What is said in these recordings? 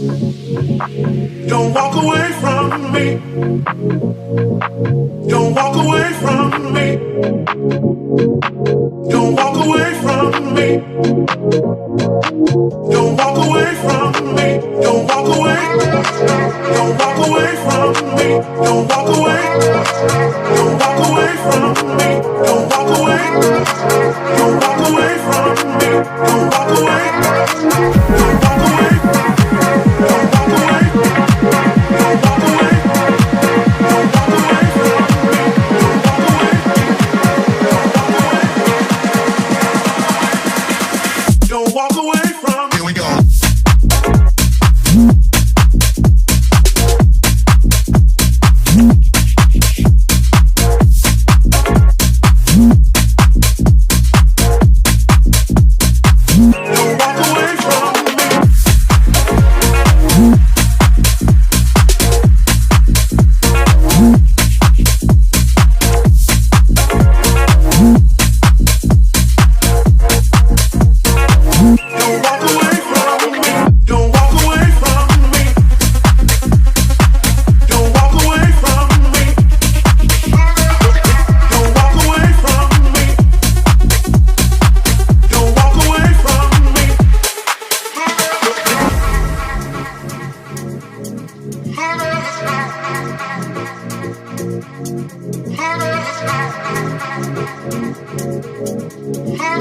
Don't walk away from me. Don't walk away from me. Don't walk away from me. Don't walk away from me. Don't walk away. Don't walk away from me. Don't walk away. Don't walk away from me. Don't walk away. Don't walk away from me. Don't walk away. Don't walk away. Don't walk away. Don't walk away. Don't walk away from me. Don't walk away. Don't walk away from. Here we go.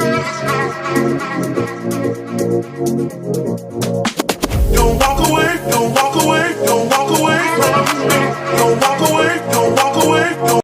Let's go.